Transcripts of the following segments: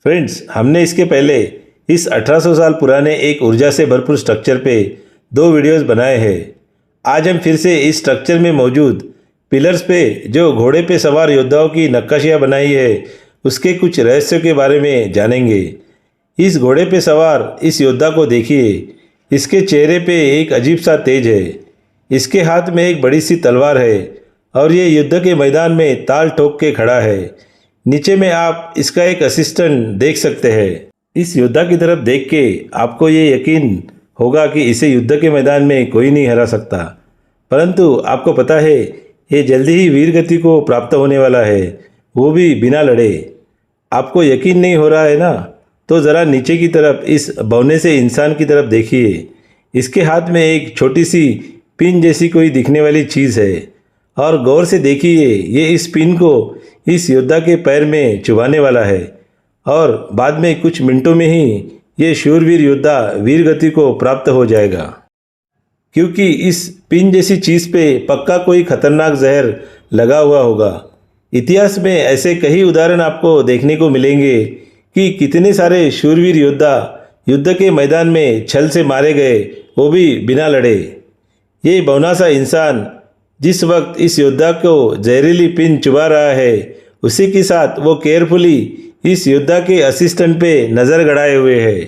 Friends, हमने इसके पहले इस 1800 साल पुराने एक ऊर्जा से भरपूर स्ट्रक्चर पे 2 वीडियोस बनाए हैं। आज हम फिर से इस स्ट्रक्चर में मौजूद पिलर्स पे जो घोड़े पे सवार योद्धाओं की नक्काशियाँ बनाई है उसके कुछ रहस्यों के बारे में जानेंगे। इस घोड़े पे सवार इस योद्धा को देखिए। इसके चेहरे पे एक अजीब सा तेज है। इसके हाथ में एक बड़ी सी तलवार है और ये युद्ध के मैदान में ताल ठोक के खड़ा है। नीचे में आप इसका एक असिस्टेंट देख सकते हैं। इस योद्धा की तरफ देख के आपको ये यकीन होगा कि इसे युद्ध के मैदान में कोई नहीं हरा सकता, परंतु आपको पता है ये जल्दी ही वीर गति को प्राप्त होने वाला है, वो भी बिना लड़े। आपको यकीन नहीं हो रहा है ना? तो ज़रा नीचे की तरफ इस बौने से इंसान की तरफ देखिए। इसके हाथ में एक छोटी सी पिन जैसी कोई दिखने वाली चीज़ है और गौर से देखिए, ये इस पिन को इस योद्धा के पैर में चुभाने वाला है और बाद में कुछ मिनटों में ही ये शूरवीर योद्धा वीर गति को प्राप्त हो जाएगा, क्योंकि इस पिन जैसी चीज़ पे पक्का कोई खतरनाक जहर लगा हुआ होगा। इतिहास में ऐसे कई उदाहरण आपको देखने को मिलेंगे कि कितने सारे शूरवीर योद्धा युद्ध के मैदान में छल से मारे गए, वो भी बिना लड़े। ये बौना सा इंसान जिस वक्त इस योद्धा को जहरीली पिन चुभा रहा है, उसी के साथ वो केयरफुली इस योद्धा के असिस्टेंट पे नज़र गड़ाए हुए है।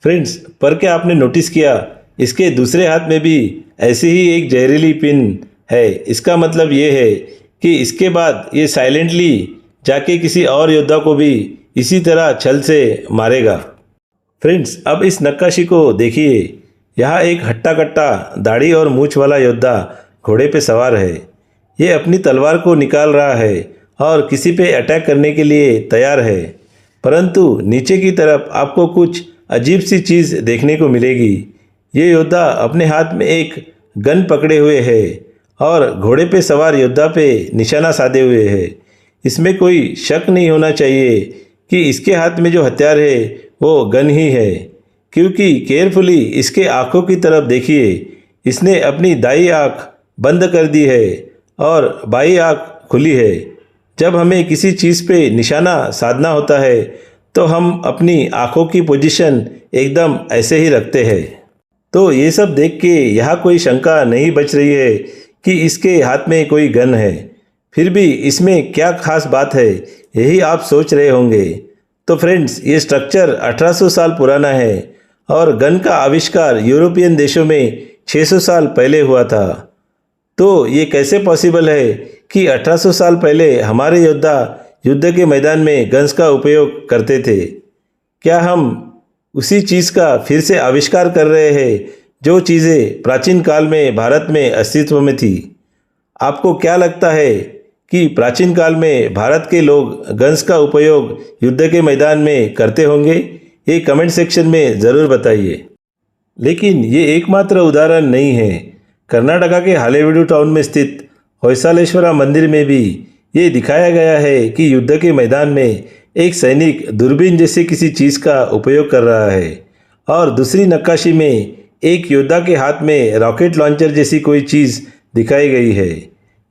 फ्रेंड्स, पर क्या आपने नोटिस किया इसके दूसरे हाथ में भी ऐसी ही एक जहरीली पिन है? इसका मतलब ये है कि इसके बाद ये साइलेंटली जाके किसी और योद्धा को भी इसी तरह छल से मारेगा। फ्रेंड्स, अब इस नक्काशी को देखिए। यहाँ एक हट्टा कट्टा दाढ़ी और मूछ वाला योद्धा घोड़े पे सवार है। ये अपनी तलवार को निकाल रहा है और किसी पे अटैक करने के लिए तैयार है, परंतु नीचे की तरफ आपको कुछ अजीब सी चीज़ देखने को मिलेगी। ये योद्धा अपने हाथ में एक गन पकड़े हुए है और घोड़े पे सवार योद्धा पे निशाना साधे हुए है। इसमें कोई शक नहीं होना चाहिए कि इसके हाथ में जो हथियार है वो गन ही है, क्योंकि केयरफुली इसके आँखों की तरफ देखिए। इसने अपनी दाई आँख बंद कर दी है और बाई आँख खुली है। जब हमें किसी चीज़ पे निशाना साधना होता है तो हम अपनी आँखों की पोजीशन एकदम ऐसे ही रखते हैं। तो ये सब देख के यहाँ कोई शंका नहीं बच रही है कि इसके हाथ में कोई गन है। फिर भी इसमें क्या खास बात है, यही आप सोच रहे होंगे। तो फ्रेंड्स, ये स्ट्रक्चर 1800 साल पुराना है और गन का आविष्कार यूरोपियन देशों में 600 साल पहले हुआ था। तो ये कैसे पॉसिबल है कि 1800 साल पहले हमारे योद्धा युद्ध के मैदान में गन्स का उपयोग करते थे? क्या हम उसी चीज़ का फिर से आविष्कार कर रहे हैं जो चीज़ें प्राचीन काल में भारत में अस्तित्व में थी? आपको क्या लगता है कि प्राचीन काल में भारत के लोग गन्स का उपयोग युद्ध के मैदान में करते होंगे? ये कमेंट सेक्शन में ज़रूर बताइए। लेकिन ये एकमात्र उदाहरण नहीं है। कर्नाटका के हालेबीडु टाउन में स्थित होयसालेश्वरा मंदिर में भी ये दिखाया गया है कि युद्ध के मैदान में एक सैनिक दूरबीन जैसे किसी चीज़ का उपयोग कर रहा है और दूसरी नक्काशी में एक योद्धा के हाथ में रॉकेट लॉन्चर जैसी कोई चीज़ दिखाई गई है।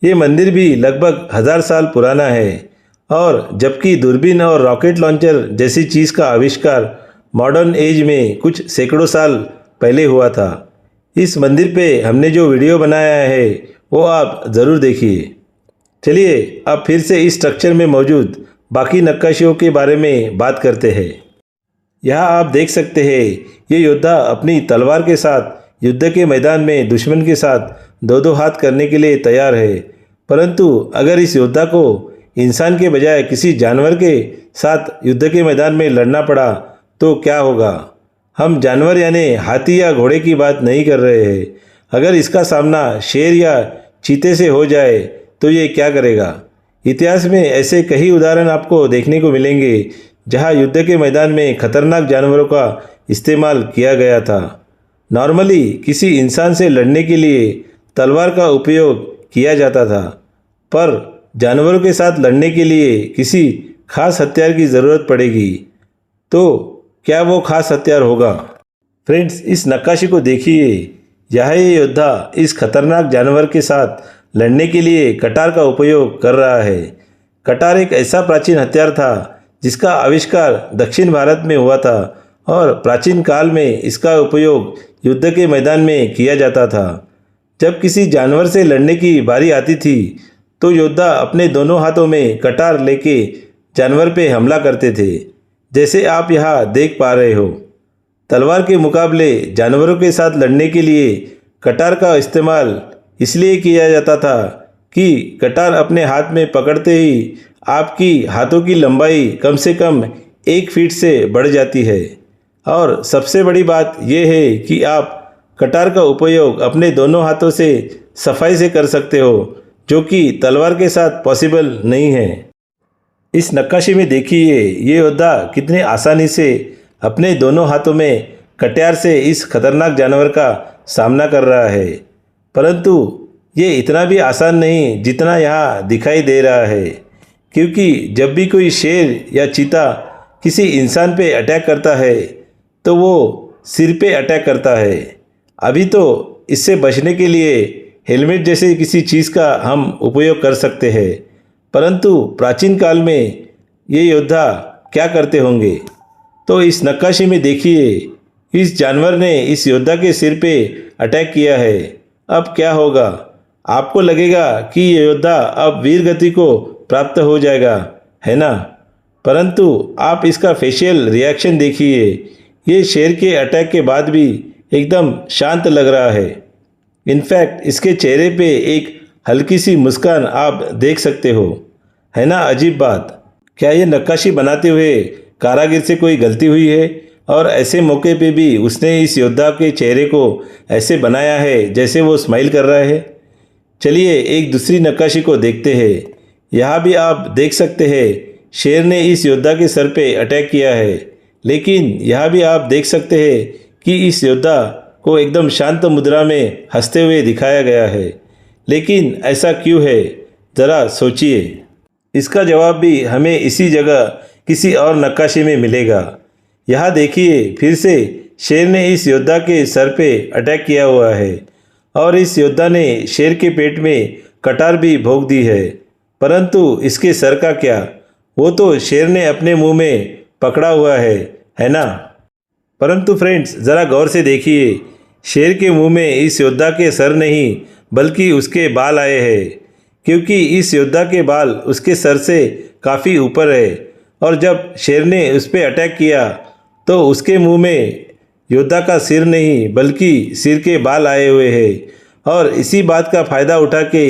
ये मंदिर भी लगभग 1000 साल पुराना है और जबकि दूरबीन और रॉकेट लॉन्चर जैसी चीज़ का आविष्कार मॉडर्न एज में कुछ सैकड़ों साल पहले हुआ था। इस मंदिर पे हमने जो वीडियो बनाया है वो आप ज़रूर देखिए। चलिए अब फिर से इस स्ट्रक्चर में मौजूद बाकी नक्काशियों के बारे में बात करते हैं। यहाँ आप देख सकते हैं ये योद्धा अपनी तलवार के साथ युद्ध के मैदान में दुश्मन के साथ दो हाथ करने के लिए तैयार है, परंतु अगर इस योद्धा को इंसान के बजाय किसी जानवर के साथ युद्ध के मैदान में लड़ना पड़ा तो क्या होगा? हम जानवर यानी हाथी या घोड़े की बात नहीं कर रहे हैं। अगर इसका सामना शेर या चीते से हो जाए तो ये क्या करेगा? इतिहास में ऐसे कई उदाहरण आपको देखने को मिलेंगे जहां युद्ध के मैदान में खतरनाक जानवरों का इस्तेमाल किया गया था। नॉर्मली किसी इंसान से लड़ने के लिए तलवार का उपयोग किया जाता था, पर जानवरों के साथ लड़ने के लिए किसी खास हथियार की ज़रूरत पड़ेगी। तो क्या वो खास हथियार होगा? फ्रेंड्स, इस नक्काशी को देखिए। यह ये योद्धा इस खतरनाक जानवर के साथ लड़ने के लिए कटार का उपयोग कर रहा है। कटार एक ऐसा प्राचीन हथियार था जिसका आविष्कार दक्षिण भारत में हुआ था और प्राचीन काल में इसका उपयोग युद्ध के मैदान में किया जाता था। जब किसी जानवर से लड़ने की बारी आती थी तो योद्धा अपने दोनों हाथों में कटार लेके जानवर पे हमला करते थे, जैसे आप यहाँ देख पा रहे हो। तलवार के मुकाबले जानवरों के साथ लड़ने के लिए कटार का इस्तेमाल इसलिए किया जाता था कि कटार अपने हाथ में पकड़ते ही आपकी हाथों की लंबाई कम से कम 1 फीट से बढ़ जाती है। और सबसे बड़ी बात यह है कि आप कटार का उपयोग अपने दोनों हाथों से सफाई से कर सकते हो, जो कि तलवार के साथ पॉसिबल नहीं है। इस नक्काशी में देखिए ये योद्धा कितने आसानी से अपने दोनों हाथों में कटार से इस खतरनाक जानवर का सामना कर रहा है। परंतु ये इतना भी आसान नहीं जितना यहाँ दिखाई दे रहा है, क्योंकि जब भी कोई शेर या चीता किसी इंसान पे अटैक करता है तो वो सिर पे अटैक करता है। अभी तो इससे बचने के लिए हेलमेट जैसे किसी चीज़ का हम उपयोग कर सकते हैं, परंतु प्राचीन काल में ये योद्धा क्या करते होंगे। तो इस नक्काशी में देखिए इस जानवर ने इस योद्धा के सिर पे अटैक किया है। अब क्या होगा? आपको लगेगा कि ये योद्धा अब वीर गति को प्राप्त हो जाएगा, है ना? परंतु आप इसका फेशियल रिएक्शन देखिए, ये शेर के अटैक के बाद भी एकदम शांत लग रहा है। इनफैक्ट इसके चेहरे पे एक हल्की सी मुस्कान आप देख सकते हो, है ना? अजीब बात। क्या ये नक्काशी बनाते हुए कारागिर से कोई गलती हुई है और ऐसे मौके पे भी उसने इस योद्धा के चेहरे को ऐसे बनाया है जैसे वो स्माइल कर रहा है? चलिए एक दूसरी नक्काशी को देखते हैं। यहाँ भी आप देख सकते हैं शेर ने इस योद्धा के सर पे अटैक किया है, लेकिन यहाँ भी आप देख सकते हैं कि इस योद्धा को एकदम शांत मुद्रा में हंसते हुए दिखाया गया है। लेकिन ऐसा क्यों है, ज़रा सोचिए। इसका जवाब भी हमें इसी जगह किसी और नक्काशी में मिलेगा। यहाँ देखिए फिर से शेर ने इस योद्धा के सर पे अटैक किया हुआ है और इस योद्धा ने शेर के पेट में कटार भी भोंक दी है, परंतु इसके सर का क्या? वो तो शेर ने अपने मुंह में पकड़ा हुआ है ना? परंतु फ्रेंड्स ज़रा गौर से देखिए, शेर के मुंह में इस योद्धा के सर नहीं बल्कि उसके बाल आए हैं, क्योंकि इस योद्धा के बाल उसके सर से काफ़ी ऊपर है और जब शेर ने उस पर अटैक किया तो उसके मुंह में योद्धा का सिर नहीं बल्कि सिर के बाल आए हुए हैं और इसी बात का फ़ायदा उठा के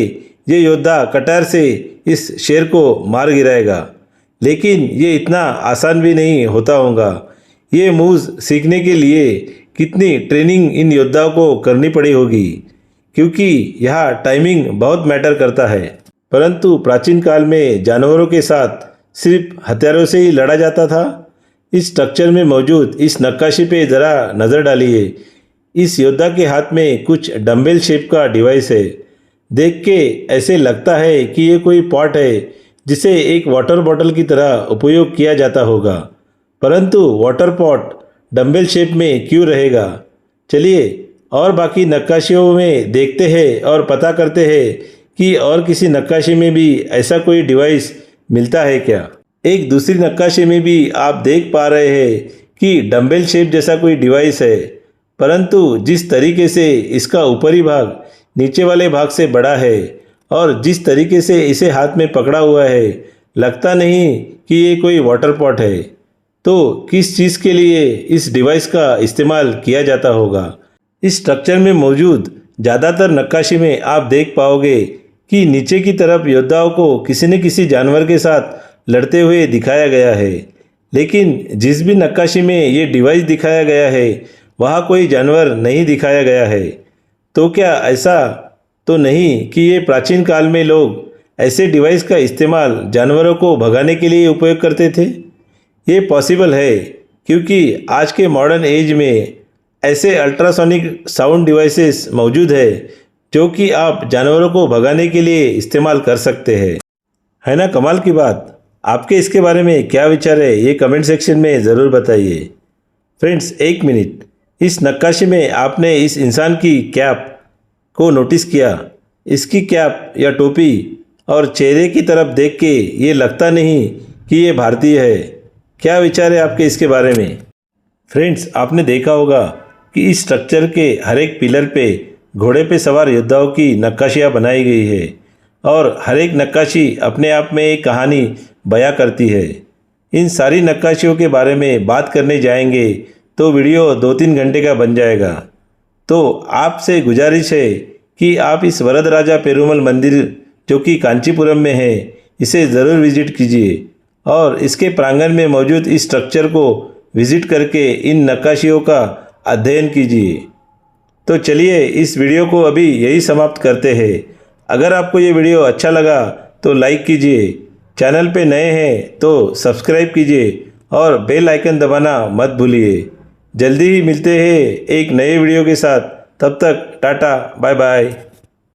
ये योद्धा कटार से इस शेर को मार गिराएगा। लेकिन ये इतना आसान भी नहीं होता होगा। ये मूव्स सीखने के लिए कितनी ट्रेनिंग इन योद्धाओं को करनी पड़ी होगी, क्योंकि यहाँ टाइमिंग बहुत मैटर करता है। परंतु प्राचीन काल में जानवरों के साथ सिर्फ हथियारों से ही लड़ा जाता था। इस स्ट्रक्चर में मौजूद इस नक्काशी पे ज़रा नज़र डालिए। इस योद्धा के हाथ में कुछ डंबल शेप का डिवाइस है। देख के ऐसे लगता है कि ये कोई पॉट है जिसे एक वाटर बॉटल की तरह उपयोग किया जाता होगा, परंतु वाटर पॉट डंबल शेप में क्यों रहेगा? चलिए और बाकी नक्काशियों में देखते हैं और पता करते हैं कि और किसी नक्काशी में भी ऐसा कोई डिवाइस मिलता है क्या। एक दूसरी नक्काशी में भी आप देख पा रहे हैं कि डंबल शेप जैसा कोई डिवाइस है, परंतु जिस तरीके से इसका ऊपरी भाग नीचे वाले भाग से बड़ा है और जिस तरीके से इसे हाथ में पकड़ा हुआ है, लगता नहीं कि ये कोई वाटर पॉट है। तो किस चीज़ के लिए इस डिवाइस का इस्तेमाल किया जाता होगा? इस स्ट्रक्चर में मौजूद ज़्यादातर नक्काशी में आप देख पाओगे कि नीचे की तरफ योद्धाओं को किसी न किसी जानवर के साथ लड़ते हुए दिखाया गया है, लेकिन जिस भी नक्काशी में ये डिवाइस दिखाया गया है वहाँ कोई जानवर नहीं दिखाया गया है। तो क्या ऐसा तो नहीं कि ये प्राचीन काल में लोग ऐसे डिवाइस का इस्तेमाल जानवरों को भगाने के लिए उपयोग करते थे? ये पॉसिबल है क्योंकि आज के मॉडर्न एज में ऐसे अल्ट्रासोनिक साउंड डिवाइसेस मौजूद है जो कि आप जानवरों को भगाने के लिए इस्तेमाल कर सकते हैं। है ना कमाल की बात? आपके इसके बारे में क्या विचार है ये कमेंट सेक्शन में ज़रूर बताइए। फ्रेंड्स एक मिनट, इस नक्काशी में आपने इस इंसान की कैप को नोटिस किया? इसकी कैप या टोपी और चेहरे की तरफ देख के ये लगता नहीं कि ये भारतीय है। क्या विचार है आपके इसके बारे में? फ्रेंड्स, आपने देखा होगा कि इस स्ट्रक्चर के हर एक पिलर पे घोड़े पे सवार योद्धाओं की नक्काशियाँ बनाई गई है और हर एक नक्काशी अपने आप में एक कहानी बयां करती है। इन सारी नक्काशियों के बारे में बात करने जाएंगे तो वीडियो 2-3 घंटे का बन जाएगा। तो आपसे गुजारिश है कि आप इस वरदराजा पेरुमल मंदिर जो कि कांचीपुरम में है इसे ज़रूर विजिट कीजिए और इसके प्रांगण में मौजूद इस स्ट्रक्चर को विजिट करके इन नक्काशियों का अध्ययन कीजिए। तो चलिए इस वीडियो को अभी यही समाप्त करते हैं। अगर आपको ये वीडियो अच्छा लगा तो लाइक कीजिए, चैनल पे नए हैं तो सब्सक्राइब कीजिए और बेल आइकन दबाना मत भूलिए। जल्दी ही मिलते हैं एक नए वीडियो के साथ। तब तक टाटा बाय बाय।